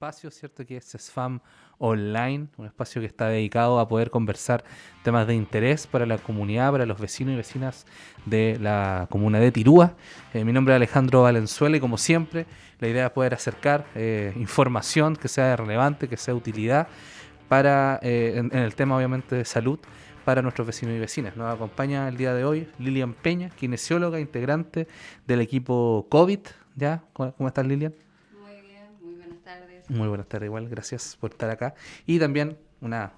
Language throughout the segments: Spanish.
espacio, ¿cierto? Que es SFAM Online, un espacio que está dedicado a poder conversar temas de interés para la comunidad, para los vecinos y vecinas de la comuna de Tirúa. Mi nombre es Alejandro Valenzuela y como siempre, la idea es poder acercar información que sea relevante, que sea de utilidad para, en el tema obviamente de salud para nuestros vecinos y vecinas. Nos acompaña el día de hoy Lilian Peña, kinesióloga, integrante del equipo COVID. ¿Ya? ¿Cómo estás, Lilian? Muy bien, muy buenas tardes. Muy buenas tardes, igual, gracias por estar acá. Y también una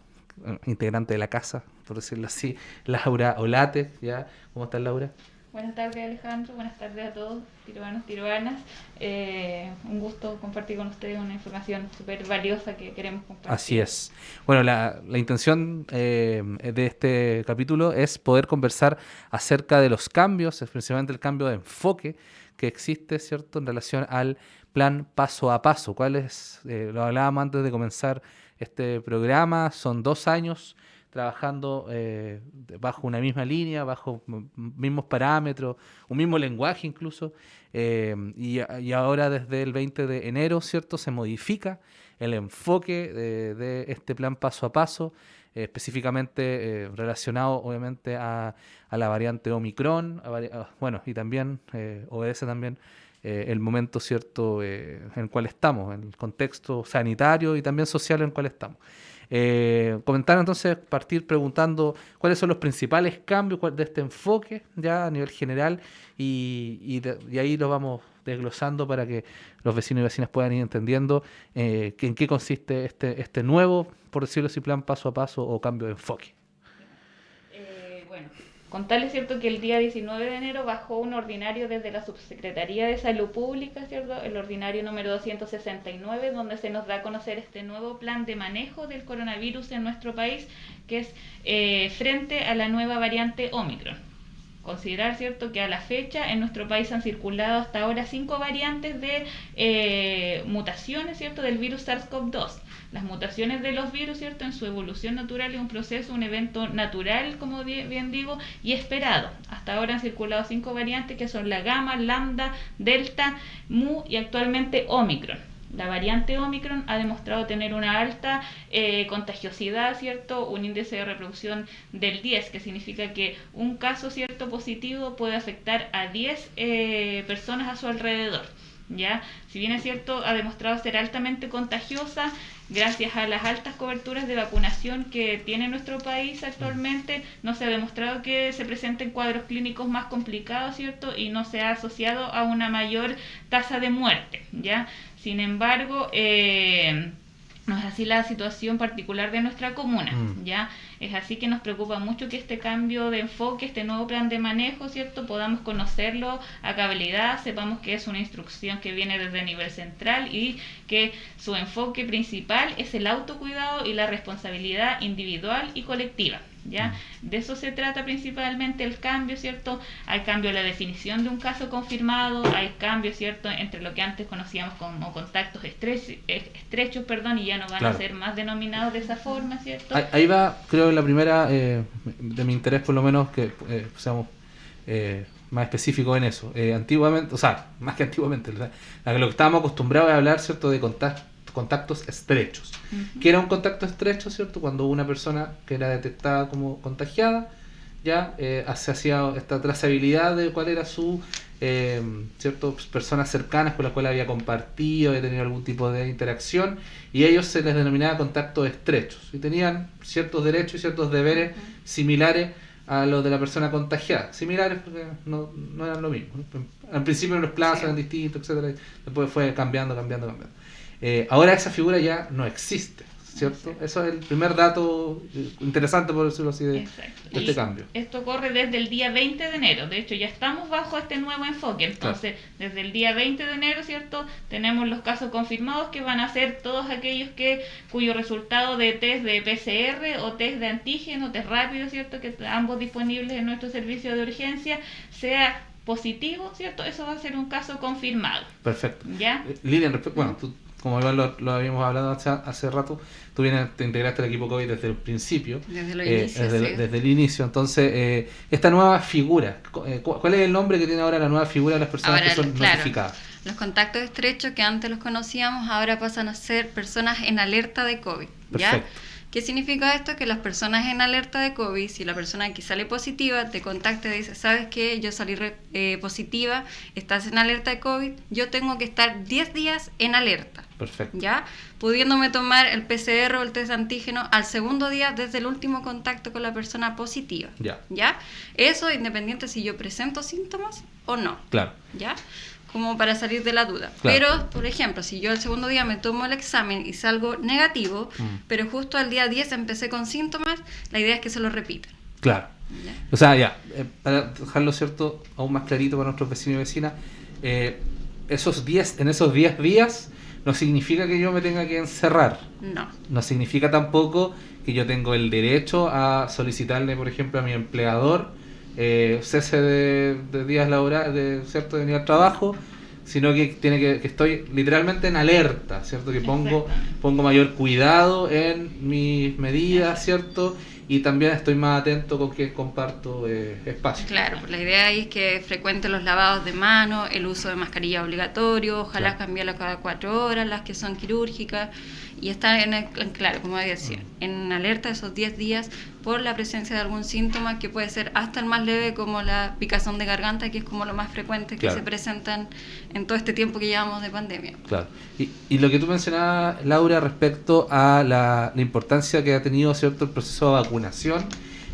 integrante de la casa, por decirlo así, Laura Olate. ¿Ya? ¿Cómo estás, Laura? Buenas tardes, Alejandro. Buenas tardes a todos, tiruanos, tiruanas. Un gusto compartir con ustedes una información súper valiosa que queremos Así compartir. es. Bueno, la intención de este capítulo es poder conversar acerca de los cambios, especialmente el cambio de enfoque que existe, ¿cierto?, en relación al plan paso a paso. ¿Cuál es? Lo hablábamos antes de comenzar este programa, son 2 años trabajando bajo una misma línea, bajo mismos parámetros, un mismo lenguaje incluso, y ahora desde el 20 de enero, ¿cierto?, se modifica el enfoque de este plan paso a paso, específicamente relacionado obviamente a la variante Omicron, bueno, y también obedece también el momento cierto en el cual estamos, en el contexto sanitario y también social en el cual estamos. Comentar entonces, partir preguntando cuáles son los principales cambios de este enfoque ya a nivel general y ahí lo vamos desglosando para que los vecinos y vecinas puedan ir entendiendo en qué consiste este nuevo, por decirlo así, plan paso a paso o cambio de enfoque. Bueno, contarles, ¿cierto?, que el día 19 de enero bajó un ordinario desde la Subsecretaría de Salud Pública, ¿cierto?, el ordinario número 269, donde se nos da a conocer este nuevo plan de manejo del coronavirus en nuestro país, que es frente a la nueva variante Omicron. Considerar, ¿cierto?, que a la fecha en nuestro país han circulado hasta ahora 5 variantes de mutaciones, ¿cierto?, del virus SARS-CoV-2. Las mutaciones de los virus, ¿cierto?, en su evolución natural es un proceso, un evento natural, como bien digo, y esperado. Hasta ahora han circulado 5 variantes que son la gamma, lambda, delta, mu y actualmente Omicron. La variante Omicron ha demostrado tener una alta contagiosidad, ¿cierto? Un índice de reproducción del 10, que significa que un caso, ¿cierto?, positivo puede afectar a 10 personas a su alrededor. ¿Ya? Si bien es cierto, ha demostrado ser altamente contagiosa, gracias a las altas coberturas de vacunación que tiene nuestro país actualmente, no se ha demostrado que se presenten cuadros clínicos más complicados, ¿cierto? Y no se ha asociado a una mayor tasa de muerte, ¿ya? Sin embargo, no es así la situación particular de nuestra comuna, ¿ya? Es así que nos preocupa mucho que este cambio de enfoque, este nuevo plan de manejo, ¿cierto?, podamos conocerlo a cabalidad, sepamos que es una instrucción que viene desde el nivel central y que su enfoque principal es el autocuidado y la responsabilidad individual y colectiva. ¿Ya? De eso se trata principalmente el cambio, ¿cierto? Hay cambio en la definición de un caso confirmado, hay cambio, ¿cierto?, entre lo que antes conocíamos como contactos estrechos, y ya no van a Claro. ser más denominados de esa forma, ¿cierto? Ahí va, creo, la primera de mi interés, por lo menos, que seamos más específicos en eso. Antiguamente, o sea, más que antiguamente, lo que estábamos acostumbrados a hablar, ¿cierto?, de contactos estrechos. ¿Qué era un contacto estrecho, cierto? Cuando una persona que era detectada como contagiada, ya se hacía esta trazabilidad de cuál era su cierto, personas cercanas con las cuales había compartido, había tenido algún tipo de interacción, y ellos se les denominaba contactos estrechos y tenían ciertos derechos y ciertos deberes similares a los de la persona contagiada, similares porque no eran lo mismo, ¿no? Al principio los plazos eran distintos, etcétera, después fue cambiando. Ahora esa figura ya no existe, ¿cierto? Exacto. Eso es el primer dato interesante, por decirlo así, de Exacto. este Y cambio. esto corre desde el día 20 de enero. De hecho, ya estamos bajo este nuevo enfoque. Entonces, Claro. desde el día 20 de enero, ¿cierto?, tenemos los casos confirmados, que van a ser todos aquellos cuyo resultado de test de PCR o test de antígeno, test rápido, ¿cierto?, que ambos disponibles en nuestro servicio de urgencia, sea positivo, ¿cierto? Eso va a ser un caso confirmado. Perfecto. ¿Ya? Lilian, bueno, tú como igual lo habíamos hablado hace rato, te integraste al equipo COVID desde el principio. Desde los inicios, desde el inicio. Entonces, esta nueva figura, ¿cuál es el nombre que tiene ahora la nueva figura de las personas ahora, que son notificadas? Los contactos estrechos que antes los conocíamos ahora pasan a ser personas en alerta de COVID. ¿Ya? Perfecto. ¿Qué significa esto? Que las personas en alerta de COVID, si la persona que sale positiva te contacta y dice, ¿sabes qué? Yo salí positiva, estás en alerta de COVID, yo tengo que estar 10 días en alerta. Perfecto. ¿Ya? Pudiéndome tomar el PCR o el test de antígeno al segundo día desde el último contacto con la persona positiva. Ya. ¿Ya? Eso independiente si yo presento síntomas o no. Claro. ¿Ya? Como para salir de la duda. Claro. Pero, por ejemplo, si yo el segundo día me tomo el examen y salgo negativo, pero justo al día 10 empecé con síntomas, la idea es que se lo repitan. Claro. ¿Ya? O sea, para dejarlo cierto, aún más clarito para nuestros vecinos y vecinas, en esos 10 días no significa que yo me tenga que encerrar. No. No significa tampoco que yo tengo el derecho a solicitarle, por ejemplo, a mi empleador cese de días laborales, ¿cierto? De venir al trabajo, sino que que estoy literalmente en alerta, ¿cierto? Que pongo mayor cuidado en mis medidas, ¿cierto? Y también estoy más atento con que comparto espacio. Claro, la idea ahí es que frecuente los lavados de manos, el uso de mascarilla obligatorio, ojalá cambiarlas cada 4 horas, las que son quirúrgicas, y estar claro, como decía, en alerta esos 10 días por la presencia de algún síntoma que puede ser hasta el más leve, como la picazón de garganta, que es como lo más frecuente que se presentan en todo este tiempo que llevamos de pandemia. Claro. Y lo que tú mencionabas, Laura, respecto a la importancia que ha tenido, ¿cierto?, el proceso de vacunación,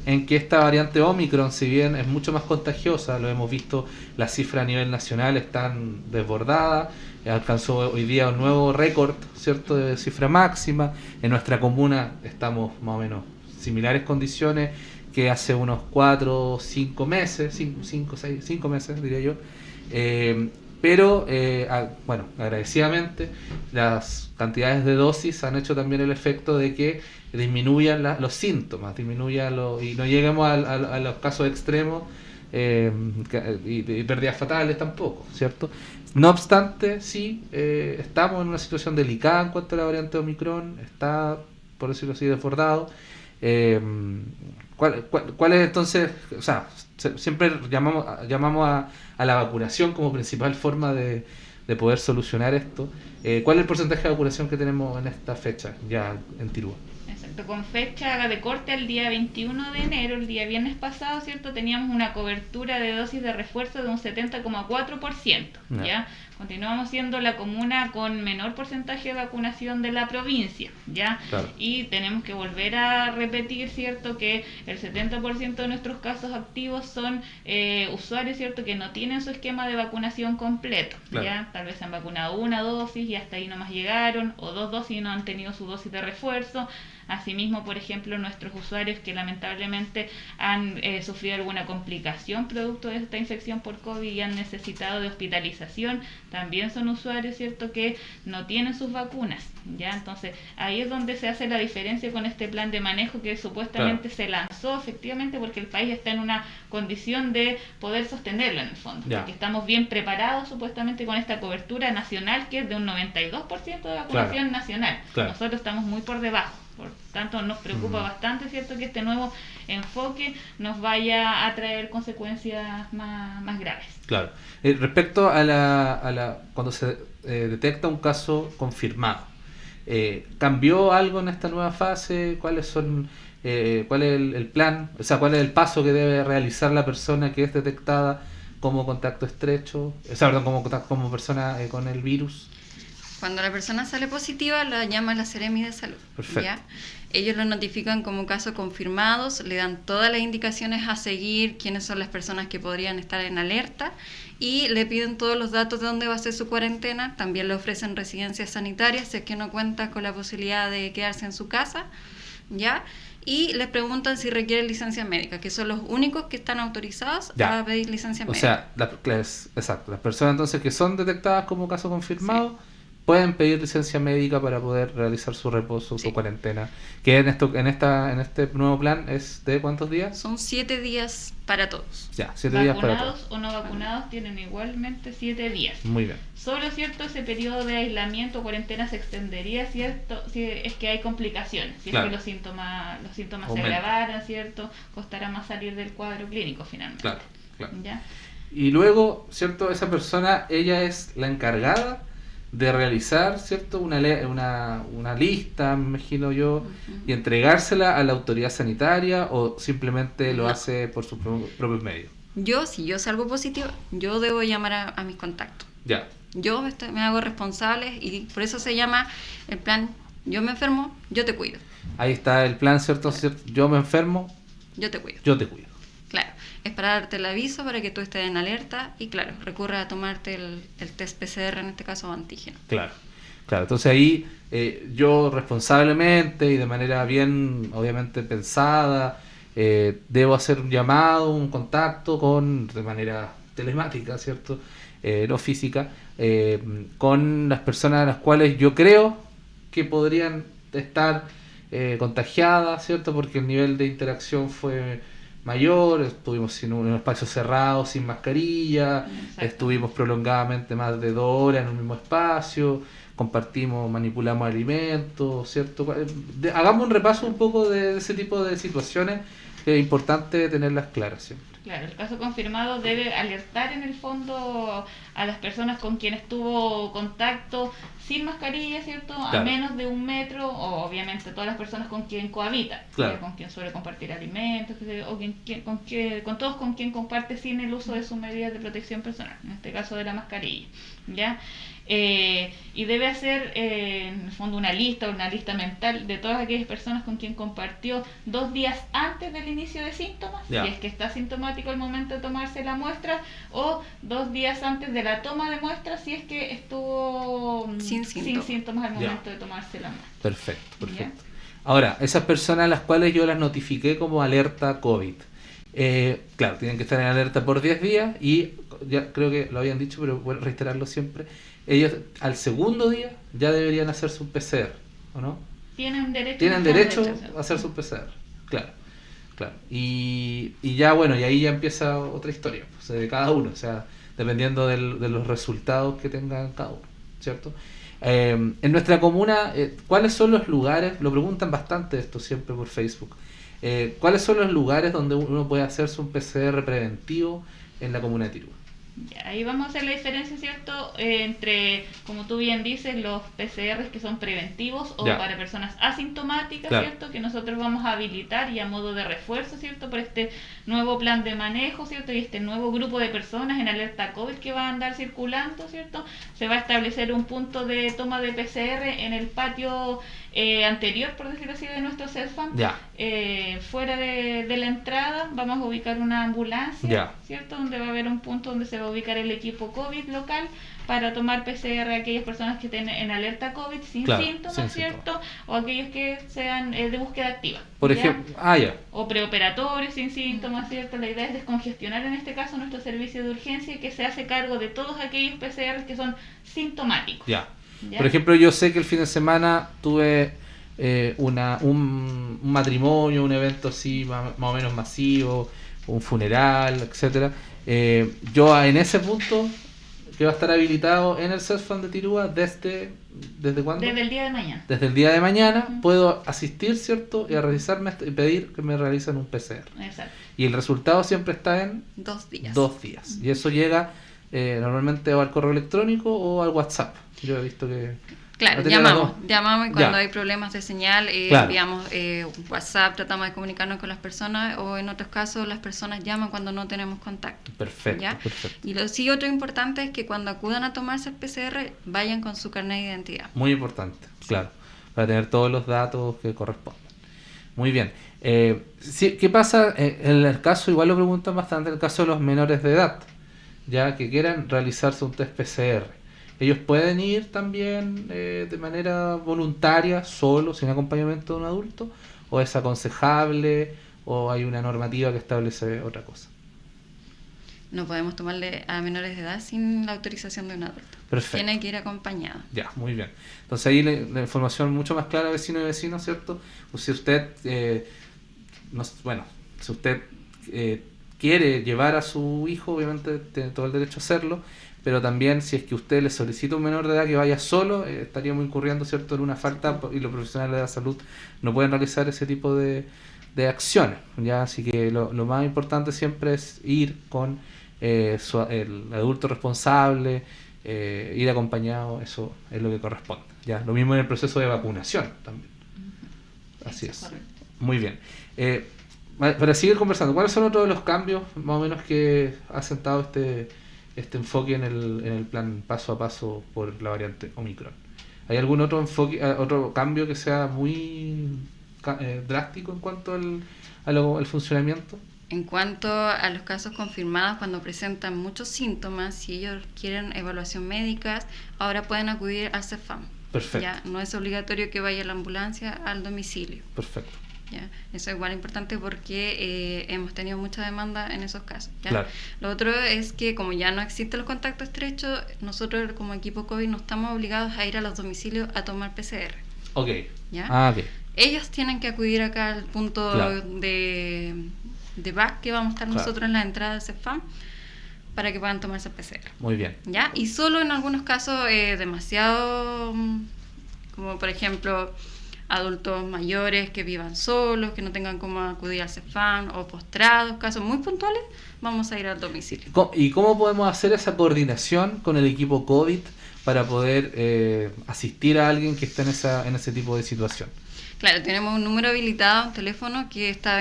en que esta variante Omicron, si bien es mucho más contagiosa, lo hemos visto, las cifras a nivel nacional están desbordadas, alcanzó hoy día un nuevo récord, ¿cierto?, de cifra máxima. En nuestra comuna estamos más o menos similares condiciones que hace unos 4 o 5 meses, 5 meses diría yo. Pero, bueno, agradecidamente, las cantidades de dosis han hecho también el efecto de que disminuyan los síntomas, y no lleguemos a los casos extremos y pérdidas fatales tampoco, ¿cierto? No obstante, sí, estamos en una situación delicada en cuanto a la variante Omicron, está, por decirlo así, desbordado. ¿Cuál es entonces? O sea, siempre llamamos a la vacunación como principal forma de poder solucionar esto. ¿Cuál es el porcentaje de vacunación que tenemos en esta fecha ya en Tirúa? Exacto, con fecha de corte el día 21 de enero, el día viernes pasado, ¿cierto? Teníamos una cobertura de dosis de refuerzo de un 70,4%, ¿ya? Continuamos siendo la comuna con menor porcentaje de vacunación de la provincia, ¿ya? Claro. Y tenemos que volver a repetir, ¿cierto?, que el 70% de nuestros casos activos son usuarios, ¿cierto?, que no tienen su esquema de vacunación completo, claro. ¿ya? Tal vez han vacunado una dosis y hasta ahí nomás llegaron, o 2 dosis y no han tenido su dosis de refuerzo. Asimismo, por ejemplo, nuestros usuarios que lamentablemente han sufrido alguna complicación producto de esta infección por COVID y han necesitado de hospitalización, también son usuarios, ¿cierto?, que no tienen sus vacunas, ¿ya? Entonces, ahí es donde se hace la diferencia con este plan de manejo que supuestamente se lanzó, efectivamente, porque el país está en una condición de poder sostenerlo en el fondo, porque estamos bien preparados supuestamente con esta cobertura nacional que es de un 92% de vacunación nacional. Nosotros estamos muy por debajo. Por tanto, nos preocupa bastante, ¿cierto?, que este nuevo enfoque nos vaya a traer consecuencias más graves. Claro. Respecto a cuando se detecta un caso confirmado, ¿cambió algo en esta nueva fase? ¿Cuál es el plan? O sea, ¿cuál es el paso que debe realizar la persona que es detectada como contacto estrecho? O sea, perdón, como persona con el virus. Cuando la persona sale positiva, la llama la Seremi de Salud. Perfecto. ¿Ya? Ellos lo notifican como casos confirmados, le dan todas las indicaciones a seguir, quiénes son las personas que podrían estar en alerta, y le piden todos los datos de dónde va a ser su cuarentena. También le ofrecen residencias sanitarias, si es que no cuenta con la posibilidad de quedarse en su casa, ¿ya? Y les preguntan si requieren licencia médica, que son los únicos que están autorizados a pedir licencia médica. O sea, exacto, las personas entonces que son detectadas como caso confirmado pueden pedir licencia médica para poder realizar su reposo, Sí. su cuarentena, que en este nuevo plan es de ¿cuántos días? Son 7 días para todos. Ya, 7 días para todos. Vacunados o no vacunados tienen igualmente 7 días. Muy bien. Solo, ¿cierto? Ese periodo de aislamiento o cuarentena se extendería, ¿cierto? Si es que hay complicaciones, si Claro. es que los síntomas se Aumentan. agravaran, ¿cierto? Costará más salir del cuadro clínico finalmente. Claro, claro. ¿Ya? Y luego, ¿cierto? Esa persona, ella es la encargada de realizar, ¿cierto? Una lista, me imagino yo, y entregársela a la autoridad sanitaria o simplemente lo No. hace por sus propios medios. Si yo salgo positivo, yo debo llamar a mis contactos. Ya, Yo me hago responsable y por eso se llama el plan yo me enfermo, yo te cuido. ahí está el plan, ¿cierto? ¿Cierto? Yo me enfermo, Yo te cuido. yo te cuido. Claro, es para darte el aviso para que tú estés en alerta y claro, recurra a tomarte el test PCR, en este caso antígeno. Claro, claro. Entonces ahí yo responsablemente y de manera bien, obviamente pensada, debo hacer un llamado, un contacto de manera telemática, ¿cierto? No física, con las personas a las cuales yo creo que podrían estar contagiadas, ¿cierto? Porque el nivel de interacción fue mayor, estuvimos en un espacio cerrado, sin mascarilla, Exacto. estuvimos prolongadamente más de 2 horas en un mismo espacio, compartimos, manipulamos alimentos, ¿cierto? Hagamos un repaso un poco de ese tipo de situaciones, que es importante tenerlas claras siempre. Claro, el caso confirmado debe alertar en el fondo a las personas con quienes tuvo contacto sin mascarilla, ¿cierto? A Claro. menos de 1 metro, o obviamente todas las personas con quien cohabita, Claro. con quien suele compartir alimentos, o con todos con quien comparte sin el uso de sus medidas de protección personal, en este caso de la mascarilla, ¿ya? Y debe hacer en el fondo una lista mental de todas aquellas personas con quien compartió 2 días antes del inicio de síntomas, Ya. si es que está sintomático al momento de tomarse la muestra, o 2 días antes de la toma de muestra si es que estuvo Sin síntomas. síntomas al Ya. momento de tomarse la muestra. Perfecto, perfecto. Ahora, esas personas a las cuales yo las notifiqué como alerta COVID, claro, tienen que estar en alerta por 10 días y ya creo que lo habían dicho, pero bueno, reiterarlo siempre, ellos al segundo día ya deberían hacer su PCR, ¿o no? Tienen derecho, Tienen están derecho derechos, a hacer su PCR, claro, claro. Y ya bueno, y ahí ya empieza otra historia, pues, de cada uno, o sea, dependiendo de los resultados que tengan cada uno, ¿cierto? En nuestra comuna, ¿cuáles son los lugares? Lo preguntan bastante esto siempre por Facebook. ¿Cuáles son los lugares donde uno puede hacerse un PCR preventivo en la comuna de Tirúa? Ya, ahí vamos a hacer la diferencia, ¿cierto? Entre, como tú bien dices, los PCRs que son preventivos o Ya. para personas asintomáticas, Claro. ¿cierto? Que nosotros vamos a habilitar y a modo de refuerzo, ¿cierto? Por este nuevo plan de manejo, ¿cierto? Y este nuevo grupo de personas en alerta COVID que va a andar circulando, ¿cierto? Se va a establecer un punto de toma de PCR en el patio anterior, por decirlo así, de nuestro CESFAM. Ya. Fuera de la entrada vamos a ubicar una ambulancia, Ya. ¿cierto? Donde va a haber un punto donde se va a ubicar el equipo COVID local para tomar PCR a aquellas personas que estén en alerta COVID sin Claro, síntomas, sin ¿cierto? O aquellos que sean de búsqueda activa. Por ¿ya? ejemplo, ya. O preoperatorios sin síntomas, ¿cierto? La idea es descongestionar en este caso nuestro servicio de urgencia que se hace cargo de todos aquellos PCR que son sintomáticos. Ya. ¿ya? Por ejemplo, yo sé que el fin de semana tuve un matrimonio, un evento así más o menos masivo, un funeral, etcétera. Yo en ese punto que va a estar habilitado en el CESFAM de Tirúa ¿desde cuándo? Desde el día de mañana. Desde el día de mañana Ujú. puedo asistir, ¿cierto? Y a realizarme y pedir que me realicen un PCR. Exacto. Y el resultado siempre está en 2 días. 2 días. Y eso llega normalmente o al correo electrónico o al WhatsApp. Yo he visto que... Claro, no tenía las llamamos y cuando Ya. hay problemas de señal Claro. enviamos WhatsApp, tratamos de comunicarnos con las personas o en otros casos las personas llaman cuando no tenemos contacto. Perfecto, ¿Ya? perfecto. Y sí, otro importante es que cuando acudan a tomarse el PCR vayan con su carnet de identidad. Muy importante, claro, para tener todos los datos que correspondan. Muy bien. ¿Qué pasa en el caso, igual lo preguntan bastante, en el caso de los menores de edad, ya que quieran realizarse un test PCR? ¿Ellos pueden ir también de manera voluntaria, solo, sin acompañamiento de un adulto? ¿O es aconsejable? ¿O hay una normativa que establece otra cosa? No podemos tomarle a menores de edad sin la autorización de un adulto. Perfecto. Tiene que ir acompañado. Ya, muy bien. Entonces ahí la información mucho más clara, vecino y vecino, ¿cierto? O si usted, si usted quiere llevar a su hijo, obviamente tiene todo el derecho a hacerlo, pero también si es que usted le solicita a un menor de edad que vaya solo, estaríamos incurriendo, ¿cierto?, en una falta, y los profesionales de la salud no pueden realizar ese tipo de acciones, ¿ya? Así que lo más importante siempre es ir con el adulto responsable, ir acompañado, eso es lo que corresponde, ¿ya? Lo mismo en el proceso de vacunación también. Así es. Muy bien. Para seguir conversando, ¿cuáles son otros de los cambios más o menos que ha sentado este enfoque en el plan paso a paso por la variante Omicron? ¿Hay algún otro enfoque, otro cambio que sea muy drástico en cuanto al funcionamiento? En cuanto a los casos confirmados, cuando presentan muchos síntomas, si ellos quieren evaluación médica, ahora pueden acudir al CEFAM. Perfecto. Ya no es obligatorio que vaya la ambulancia al domicilio. Perfecto. ¿Ya? Eso es igual importante porque hemos tenido mucha demanda en esos casos, ¿ya? Claro. Lo otro es que como ya no existen los contactos estrechos, nosotros como equipo COVID no estamos obligados a ir a los domicilios a tomar PCR. Ok. ¿Ya? Ok. Ellos tienen que acudir acá al punto Claro. de BAC que vamos a estar Claro. nosotros en la entrada del CEFAM para que puedan tomarse PCR. Muy bien. ¿Ya? Y solo en algunos casos demasiado, como por ejemplo adultos mayores que vivan solos, que no tengan cómo acudir al CEFAM, o postrados, casos muy puntuales, vamos a ir al domicilio. ¿Y cómo podemos hacer esa coordinación con el equipo COVID para poder asistir a alguien que está en ese tipo de situación? Claro, tenemos un número habilitado, un teléfono que está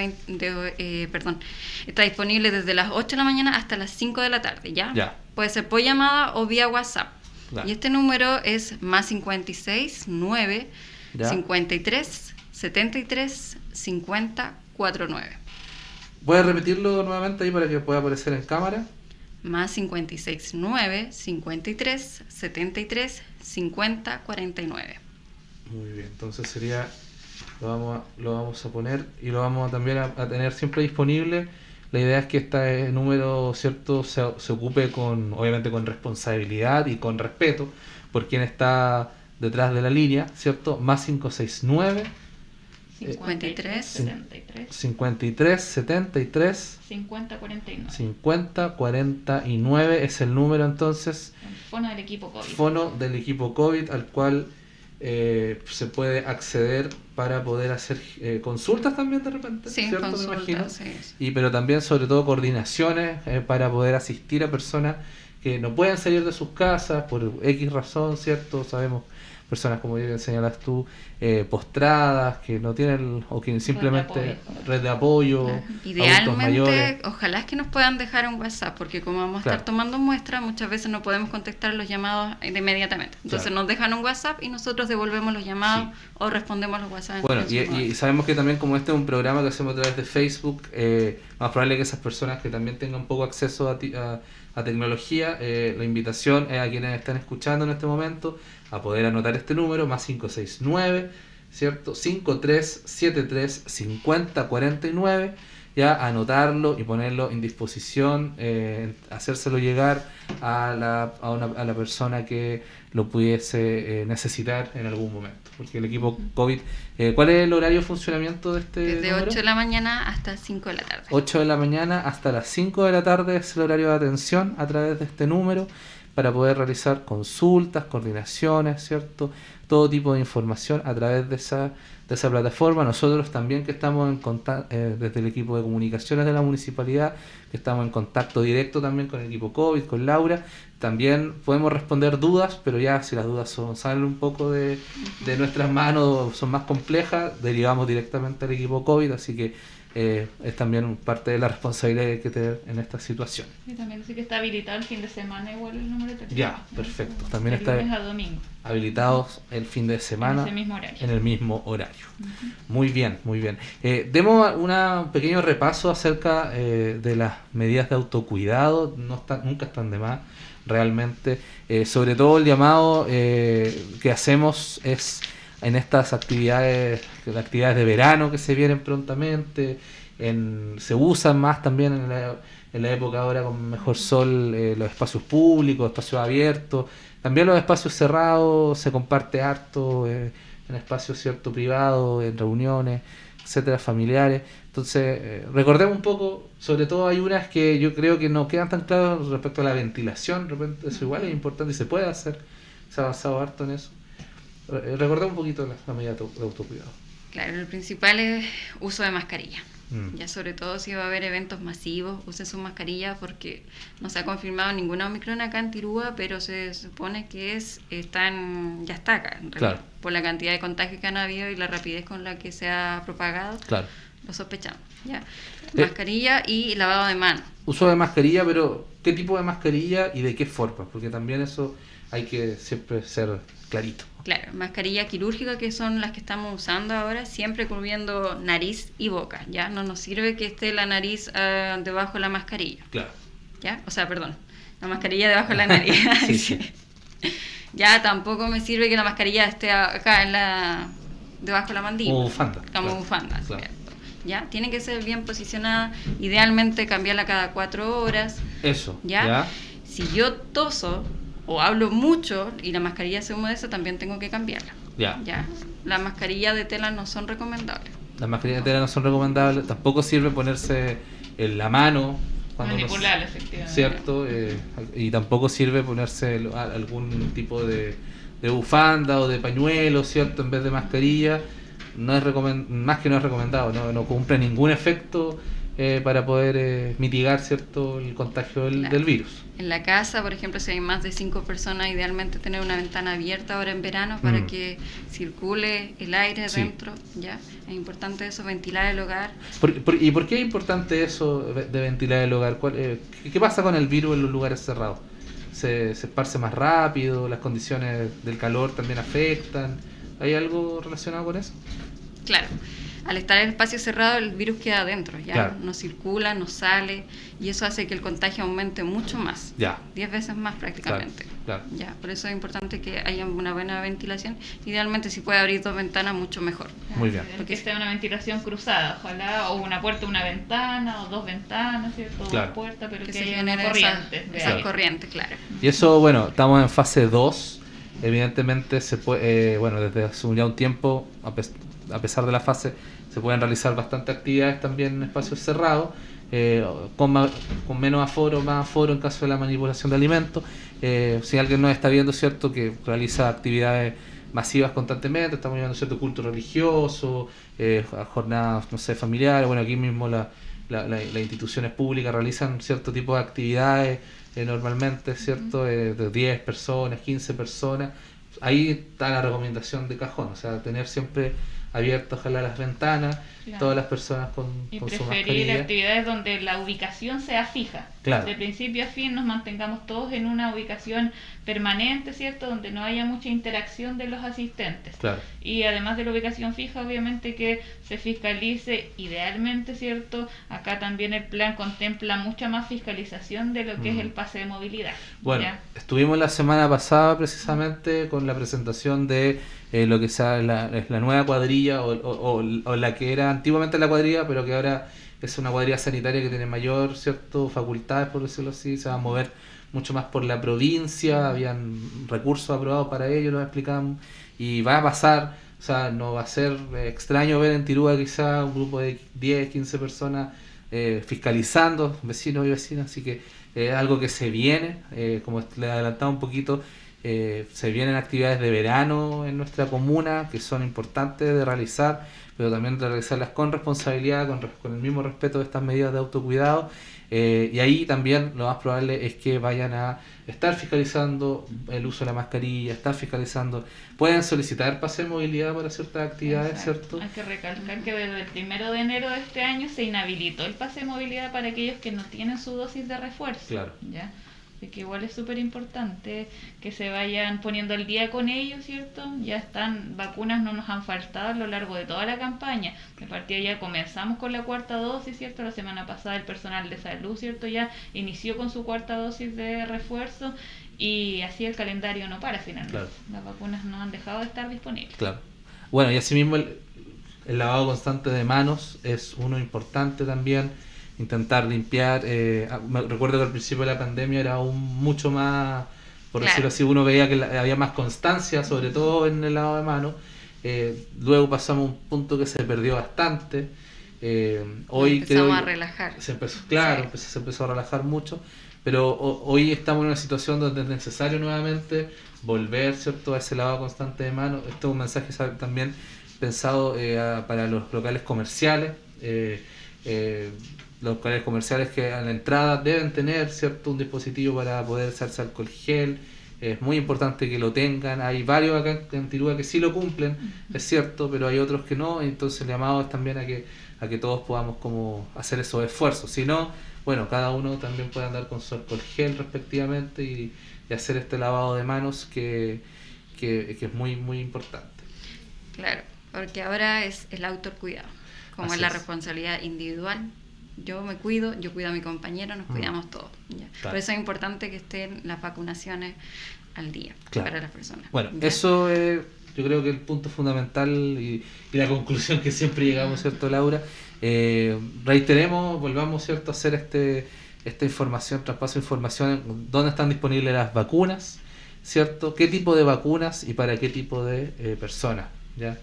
disponible desde las 8 de la mañana hasta las 5 de la tarde, ¿ya? Ya. Puede ser por llamada o vía WhatsApp. Claro. Y este número es más 56 9 Ya. 53 73 50 49. ¿Puedes repetirlo nuevamente ahí para que pueda aparecer en cámara? Más 56 9 53 73 50 49. Muy bien, entonces sería, lo vamos a poner y lo vamos también a tener siempre disponible. La idea es que este número, ¿cierto?, se ocupe obviamente con responsabilidad y con respeto por quien está detrás de la línea, ¿cierto? Más 569 53 73 53 73 50 49. 50 49 es el número entonces, El fono del equipo COVID. fono del equipo COVID al cual se puede acceder para poder hacer consultas también de repente, Sí, ¿cierto? Me consultas, imagino. sí. Pero también sobre todo coordinaciones para poder asistir a personas que no pueden salir de sus casas por X razón, ¿cierto? Sabemos personas, como bien señalas tú, postradas, que no tienen, o que simplemente red de apoyo, adultos mayores. Idealmente, ojalá es que nos puedan dejar un WhatsApp, porque como vamos a Claro. estar tomando muestras, muchas veces no podemos contestar los llamados de inmediatamente. Entonces Claro. nos dejan un WhatsApp y nosotros devolvemos los llamados o respondemos los WhatsApp. Bueno, en su y momento. sabemos que también como este es un programa que hacemos a través de Facebook, más probable que esas personas que también tengan un poco acceso a tecnología, la invitación es a quienes están escuchando en este momento a poder anotar este número, más 569, ¿cierto? 5373 5049, ya anotarlo y ponerlo en disposición, hacérselo llegar a la persona que lo pudiese necesitar en algún momento. Porque el equipo COVID, ¿cuál es el horario de funcionamiento de este Desde número? 8 de la mañana hasta 5 de la tarde. 8 de la mañana hasta las 5 de la tarde es el horario de atención a través de este número para poder realizar consultas, coordinaciones, ¿cierto? Todo tipo de información a través de esa plataforma. Nosotros también que estamos en contacto, desde el equipo de comunicaciones de la municipalidad, que estamos en contacto directo también con el equipo COVID, con Laura, también podemos responder dudas, pero ya si las dudas salen un poco de nuestras manos, son más complejas, derivamos directamente al equipo COVID, así que es también parte de la responsabilidad que hay que tener en estas situaciones. Y también dice que está habilitado el fin de semana igual el número de teléfono. Ya, perfecto. También de está lunes a domingo. habilitados el fin de semana En ese mismo horario. en el mismo horario. Muy bien, muy bien. Demos un pequeño repaso acerca de las medidas de autocuidado, nunca están de más realmente. Sobre todo el llamado que hacemos es en estas actividades de verano que se vienen prontamente, se usan más también en la época ahora con mejor sol, los espacios públicos, espacios abiertos, también los espacios cerrados, se comparte harto en espacios cierto privados, en reuniones, etcétera, familiares. Entonces, recordemos un poco, sobre todo hay unas que yo creo que no quedan tan claras respecto a la ventilación, de repente eso igual es importante y se puede hacer, se ha avanzado harto en eso. Recordemos un poquito la medida de autocuidado. Claro, el principal es uso de mascarilla. Ya sobre todo si va a haber eventos masivos, usen sus mascarillas porque no se ha confirmado ninguna Omicron acá en Tirúa, pero se supone que ya está acá, en realidad, claro, por la cantidad de contagios que han habido y la rapidez con la que se ha propagado. Claro. Lo sospechamos, ya. Mascarilla y lavado de manos. Uso de mascarilla, pero ¿qué tipo de mascarilla y de qué forma? Porque también eso hay que siempre ser clarito. Claro, mascarilla quirúrgica, que son las que estamos usando ahora, siempre cubriendo nariz y boca, ¿ya? No nos sirve que esté la nariz debajo de la mascarilla. Claro. ¿Ya? O sea, perdón, la mascarilla debajo de la nariz. Sí, sí. Ya tampoco me sirve que la mascarilla esté acá debajo de la mandíbula. Como bufanda. Como claro, bufanda, claro. ¿cierto? ¿Ya? Tiene que ser bien posicionada, idealmente cambiarla cada 4 horas. Eso, ¿Ya? Si yo toso o hablo mucho y la mascarilla se humedece, también tengo que cambiarla. Ya. Las mascarillas de tela no son recomendables. Las mascarillas de tela no son recomendables, tampoco sirve ponerse en la mano cuando manipularla, efectivamente. ¿Cierto? Y tampoco sirve ponerse algún tipo de bufanda o de pañuelo, ¿cierto? En vez de mascarilla. No es más que no es recomendado, no cumple ningún efecto para poder mitigar, ¿cierto?, el contagio del virus. En la casa, por ejemplo, si hay más de 5 personas, idealmente tener una ventana abierta ahora en verano para que circule el aire dentro. ¿Ya? Es importante eso, ventilar el hogar. ¿Y por qué es importante eso de ventilar el hogar? ¿Qué pasa con el virus en los lugares cerrados? ¿Se esparce más rápido? ¿Las condiciones del calor también afectan? ¿Hay algo relacionado con eso? Claro. Al estar en el espacio cerrado, el virus queda adentro, ¿ya? Claro. No circula, no sale, y eso hace que el contagio aumente mucho más. Ya. 10 veces más prácticamente. Claro. Ya, por eso es importante que haya una buena ventilación. Idealmente, si puede abrir 2 ventanas, mucho mejor. Muy bien. Porque sea una ventilación cruzada, ojalá, o una puerta, una ventana, o 2 ventanas, ¿cierto? Claro. 2 puertas, pero que se haya una corriente. Esa corriente, claro. Y eso, bueno, estamos en fase 2. Evidentemente, se puede, desde hace ya un tiempo, a pesar de la fase, se pueden realizar bastantes actividades también en espacios cerrados, con menos aforo, más aforo en caso de la manipulación de alimentos. Si alguien nos está viendo, ¿cierto?, que realiza actividades masivas constantemente, estamos viendo cierto culto religioso, jornadas, no sé, familiares. Bueno, aquí mismo las instituciones públicas realizan cierto tipo de actividades normalmente, ¿cierto?, de 10 personas, 15 personas. Ahí está la recomendación de cajón, o sea, tener siempre abiertas, ojalá, las ventanas, claro, todas las personas con su mascarilla. Preferir actividades donde la ubicación sea fija. Claro. De principio a fin nos mantengamos todos en una ubicación permanente, ¿cierto? Donde no haya mucha interacción de los asistentes. Claro. Y además de la ubicación fija, obviamente que se fiscalice idealmente, ¿cierto? Acá también el plan contempla mucha más fiscalización de lo que es el pase de movilidad. Bueno, ¿ya? Estuvimos la semana pasada precisamente con la presentación de lo que sea la nueva cuadrilla o la que era antiguamente la cuadrilla, pero que ahora es una cuadrilla sanitaria que tiene mayor, ¿cierto?, facultades, por decirlo así. Se va a mover mucho más por la provincia, habían recursos aprobados para ello, lo explicamos, y va a pasar, o sea, no va a ser extraño ver en Tirúa quizá un grupo de 10, 15 personas fiscalizando, vecinos y vecinas, así que es algo que se viene, como le adelantaba un poquito, se vienen actividades de verano en nuestra comuna que son importantes de realizar, pero también de realizarlas con responsabilidad, con el mismo respeto de estas medidas de autocuidado, y ahí también lo más probable es que vayan a estar fiscalizando el uso de la mascarilla, estar fiscalizando, pueden solicitar pase de movilidad para ciertas actividades. Exacto. ¿Cierto? Hay que recalcar que desde el 1 de enero de este año se inhabilitó el pase de movilidad para aquellos que no tienen su dosis de refuerzo. Claro. ¿Ya? Así que igual es súper importante que se vayan poniendo al día con ellos, ¿cierto? Ya están, vacunas no nos han faltado a lo largo de toda la campaña. De partida ya comenzamos con la 4ª dosis, ¿cierto? La semana pasada el personal de salud, ¿cierto? Ya inició con su 4ª dosis de refuerzo y así el calendario no para finalmente. Claro. Las vacunas no han dejado de estar disponibles. Claro. Bueno, y asimismo el lavado constante de manos es uno importante también. intentar limpiar. Recuerdo que al principio de la pandemia era aún mucho más, por Claro. decirlo así, uno veía que había más constancia, sobre todo en el lavado de manos. Luego pasamos a un punto que se perdió bastante. Hoy creo empezamos a relajar. se empezó, claro, Sí. se empezó a relajar mucho, pero hoy estamos en una situación donde es necesario nuevamente volver, ¿cierto?, a ese lavado constante de manos. Esto es un mensaje también pensado para los locales comerciales. Los locales comerciales que a la entrada deben tener, ¿cierto?, un dispositivo para poder echarse alcohol gel. Es muy importante que lo tengan. Hay varios acá en Tirúa que sí lo cumplen, es cierto, pero hay otros que no. Entonces el llamado es también a que todos podamos como hacer esos esfuerzos. Si no, bueno, cada uno también puede andar con su alcohol gel respectivamente y hacer este lavado de manos que es muy, muy importante. Claro, porque ahora es el autocuidado, como Así es la es. responsabilidad individual. Yo me cuido, yo cuido a mi compañero, nos cuidamos todos. ¿Ya? Claro. Por eso es importante que estén las vacunaciones al día Claro. para las personas. Bueno, ¿Ya? eso es, yo creo que el punto fundamental y la conclusión que siempre llegamos, ¿cierto, Laura? Reiteremos, volvamos, ¿cierto?, a hacer esta información, traspaso de información, dónde están disponibles las vacunas, ¿cierto? ¿Qué tipo de vacunas y para qué tipo de personas? ¿Ya?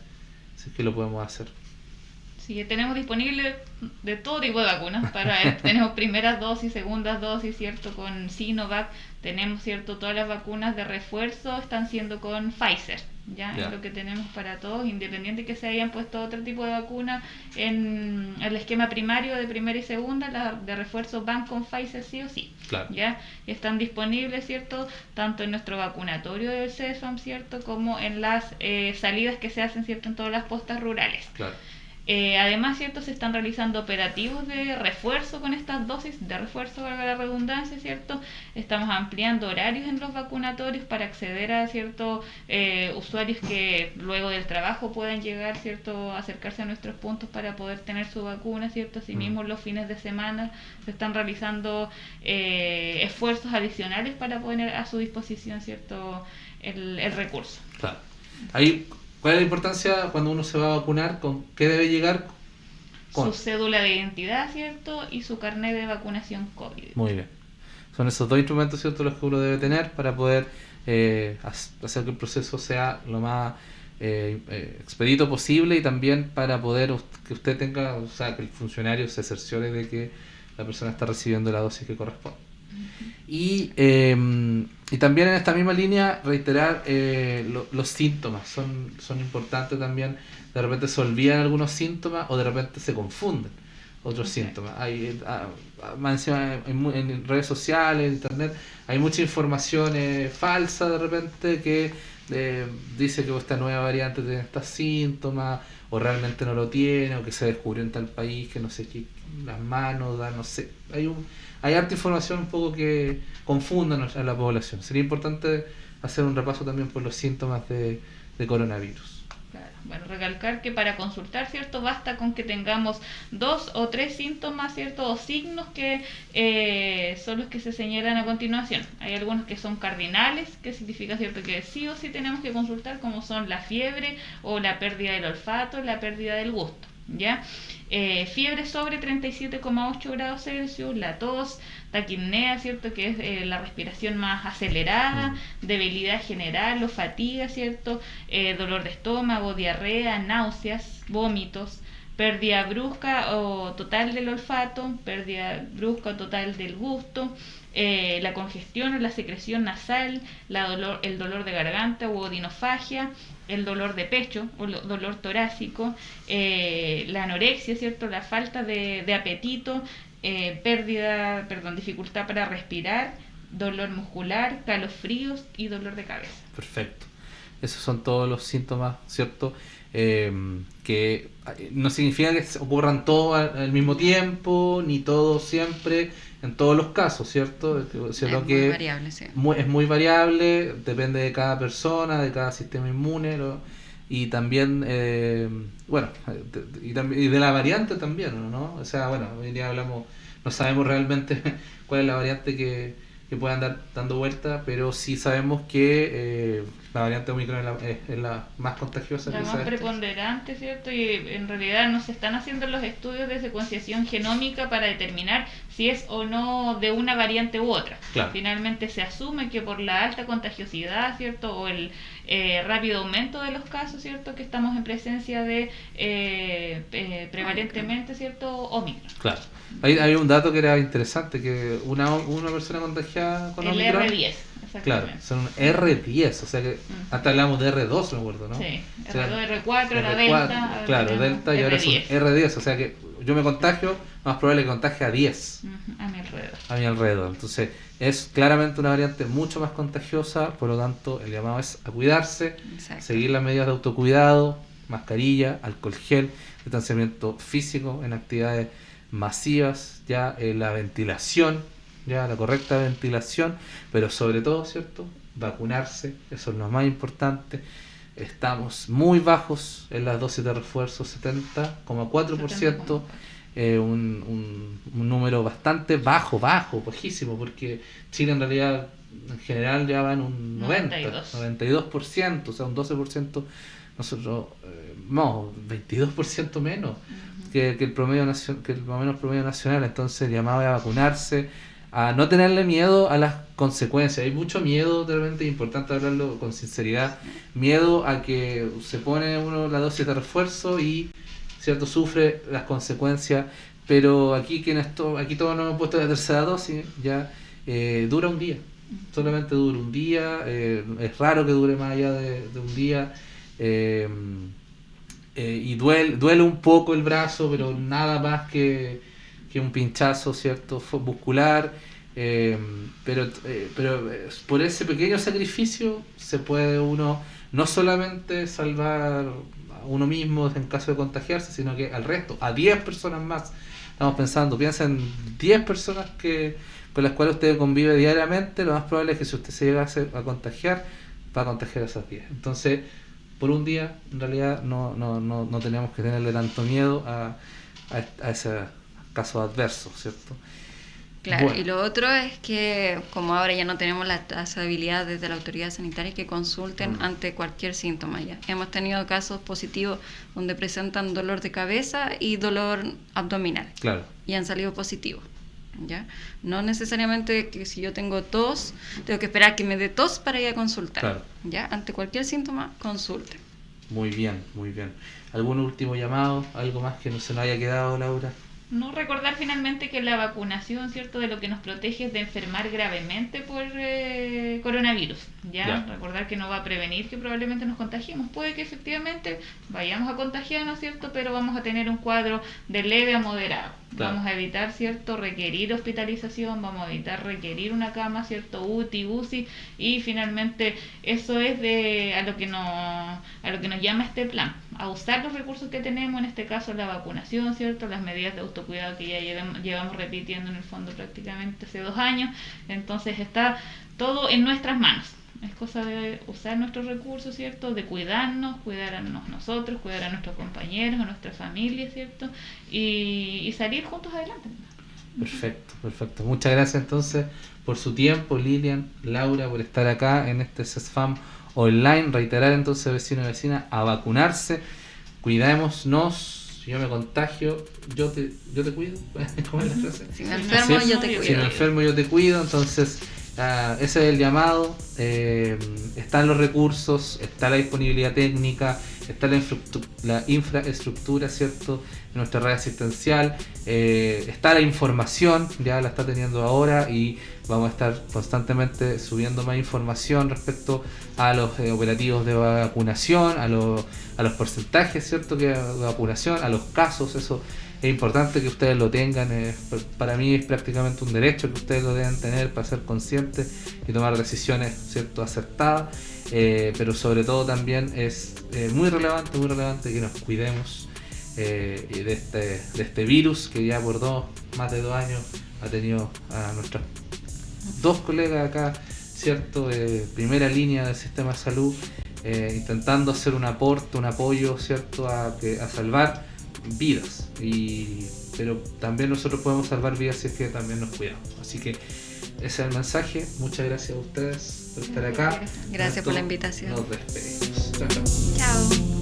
Así que lo podemos hacer. Sí, tenemos disponible de todo tipo de vacunas. Tenemos primeras dosis, segundas dosis, ¿cierto? Con Sinovac. Tenemos, ¿cierto? Todas las vacunas de refuerzo están siendo con Pfizer. ¿Ya? Ya. Es lo que tenemos para todos, independiente que se hayan puesto otro tipo de vacuna en el esquema primario de primera y segunda, las de refuerzo van con Pfizer sí o sí. Claro. ¿Ya? Están disponibles, ¿cierto? Tanto en nuestro vacunatorio del CESFAM, ¿cierto? Como en las salidas que se hacen, ¿cierto? En todas las postas rurales. Claro. Además, ¿cierto? Se están realizando operativos de refuerzo con estas dosis de refuerzo, valga la redundancia, ¿cierto? Estamos ampliando horarios en los vacunatorios para acceder a ciertos usuarios que luego del trabajo puedan llegar, ¿cierto? Acercarse a nuestros puntos para poder tener su vacuna, ¿cierto? Asimismo, los fines de semana se están realizando esfuerzos adicionales para poner a su disposición, ¿cierto? El recurso. Claro. Ahí, ¿cuál es la importancia cuando uno se va a vacunar? ¿Con qué debe llegar? Su cédula de identidad, ¿cierto? Y su carnet de vacunación COVID. Muy bien. Son esos dos instrumentos, ¿cierto?, los que uno debe tener para poder hacer que el proceso sea lo más expedito posible y también para poder que usted tenga, o sea, que el funcionario se cerciore de que la persona está recibiendo la dosis que corresponde. Y también en esta misma línea reiterar los síntomas son importantes también. De repente se olvidan algunos síntomas o de repente se confunden otros síntomas. Hay más encima en redes sociales, en internet, hay mucha información falsa de repente que dice que esta nueva variante tiene estos síntomas o realmente no lo tiene o que se descubrió en tal país que no sé qué, las manos da, no sé, hay harta información un poco que confundan a la población. Sería importante hacer un repaso también por los síntomas de coronavirus. Claro. Bueno, recalcar que para consultar, ¿cierto? Basta con que tengamos 2 o 3 síntomas, ¿cierto? O signos que son los que se señalan a continuación. Hay algunos que son cardinales, que significa, ¿cierto?, que sí o sí tenemos que consultar, como son la fiebre o la pérdida del olfato, la pérdida del gusto. ¿Ya? Fiebre sobre 37,8 grados Celsius, la tos, taquipnea, ¿cierto?, que es la respiración más acelerada, debilidad general o fatiga, ¿cierto?, dolor de estómago, diarrea, náuseas, vómitos, pérdida brusca o total del olfato, pérdida brusca o total del gusto, la congestión o la secreción nasal, el dolor de garganta u odinofagia, el dolor de pecho o dolor torácico, la anorexia, ¿cierto?, la falta de apetito, dificultad para respirar, dolor muscular, calofríos y dolor de cabeza. Perfecto. Esos son todos los síntomas, ¿cierto? Que no significa que ocurran todos al mismo tiempo, ni todos siempre, en todos los casos, ¿cierto? Es muy variable, sí. Es muy variable, depende de cada persona, de cada sistema inmune, y también, y de la variante también, ¿no? O sea, bueno, hoy día no sabemos realmente cuál es la variante que pueda andar dando vuelta, pero sí sabemos que la variante Omicron es la más contagiosa. La más preponderante, ¿cierto? Y en realidad no se están haciendo los estudios de secuenciación genómica para determinar si es o no de una variante u otra. Claro. Finalmente se asume que por la alta contagiosidad, ¿cierto? O el rápido aumento de los casos, ¿cierto? Que estamos en presencia de prevalentemente, ¿cierto? Omicron. Claro. Hay un dato que era interesante, que una persona contagiada con Omicron... El R10. Claro, son R10, o sea que antes hablamos de R2, me acuerdo, ¿no? Sí, o sea, R2, R4, era Delta. Claro, Delta, y ahora son R10, o sea que yo me contagio, más probable que contagie a 10. A mi alrededor. A mi alrededor. Entonces, es claramente una variante mucho más contagiosa, por lo tanto, el llamado es a cuidarse, Exacto. seguir las medidas de autocuidado, mascarilla, alcohol gel, distanciamiento físico en actividades masivas, ya la ventilación, ya la correcta ventilación, pero sobre todo, ¿cierto? Vacunarse, eso es lo más importante. Estamos muy bajos en las dosis de refuerzo, 70,4%, un número bastante bajísimo, porque Chile en realidad en general ya va en un 92%, o sea, un 12%, nosotros, no, 22% menos que el promedio nacional, entonces el llamado a vacunarse, a no tenerle miedo a las consecuencias. Hay mucho miedo, realmente es importante hablarlo con sinceridad, miedo a que se pone uno la dosis de refuerzo y, ¿cierto?, sufre las consecuencias, pero aquí todos nos hemos puesto la tercera dosis, ya dura un día, solamente dura un día, es raro que dure más allá de un día, y duele un poco el brazo, pero nada más que un pinchazo, ¿cierto?, muscular, pero por ese pequeño sacrificio se puede uno no solamente salvar a uno mismo en caso de contagiarse, sino que al resto, a 10 personas más. Piensen 10 personas con las cuales usted convive diariamente, lo más probable es que si usted se llega a contagiar, va a contagiar a esas 10. Entonces, por un día, en realidad, no tenemos que tenerle tanto miedo a ese casos adversos, ¿cierto? Claro, bueno. Y lo otro es que como ahora ya no tenemos la trazabilidad desde la autoridad sanitaria, que consulten ante cualquier síntoma ya. Hemos tenido casos positivos donde presentan dolor de cabeza y dolor abdominal. Claro. Y han salido positivos, ¿ya? No necesariamente que si yo tengo tos, tengo que esperar que me dé tos para ir a consultar. Claro. ¿Ya? Ante cualquier síntoma, consulten. Muy bien, muy bien. ¿Algún último llamado? ¿Algo más que no se nos haya quedado, Laura? No, recordar finalmente que la vacunación, ¿cierto?, de lo que nos protege es de enfermar gravemente por coronavirus. ¿Ya? Recordar que no va a prevenir que probablemente nos contagiemos. Puede que efectivamente vayamos a contagiarnos, ¿cierto?, pero vamos a tener un cuadro de leve a moderado. Claro. Vamos a evitar, ¿cierto?, requerir hospitalización, vamos a evitar requerir una cama, ¿cierto?, UCI, y finalmente eso es a lo que nos llama este plan, a usar los recursos que tenemos, en este caso la vacunación, ¿cierto?, las medidas de autocuidado que ya llevamos repitiendo en el fondo prácticamente hace 2 años, entonces está todo en nuestras manos. Es cosa de usar nuestros recursos, ¿cierto?, de cuidarnos a nosotros, cuidar a nuestros compañeros, a nuestra familia, ¿cierto?, y salir juntos adelante. Perfecto. Muchas gracias entonces por su tiempo, Lilian, Laura, por estar acá en este CESFAM online. Reiterar entonces, vecinos y vecinas, a vacunarse, cuidémonos. Si yo me contagio, yo te cuido. ¿Cómo es la frase? Si me enfermo, yo te cuido. Si me enfermo, yo te cuido. Entonces, ese es el llamado. Están los recursos, está la disponibilidad técnica, está la infraestructura, ¿cierto?, en nuestra red asistencial, está la información, ya la está teniendo ahora, y vamos a estar constantemente subiendo más información respecto a los operativos de vacunación, a los porcentajes, ¿cierto?, de vacunación, a los casos. Eso es importante que ustedes lo tengan. Para mí es prácticamente un derecho que ustedes lo deben tener para ser conscientes y tomar decisiones, ¿cierto?, acertadas, pero sobre todo también es muy relevante que nos cuidemos de este virus que ya por más de 2 años ha tenido a nuestras 2 colegas acá, ¿cierto?, primera línea del sistema de salud, intentando hacer un aporte, un apoyo, ¿cierto?, a salvar vidas, pero también nosotros podemos salvar vidas si es que también nos cuidamos. Así que ese es el mensaje. Muchas gracias a ustedes por estar acá. Gracias por la invitación. Nos despedimos. Chao, chao. Chao.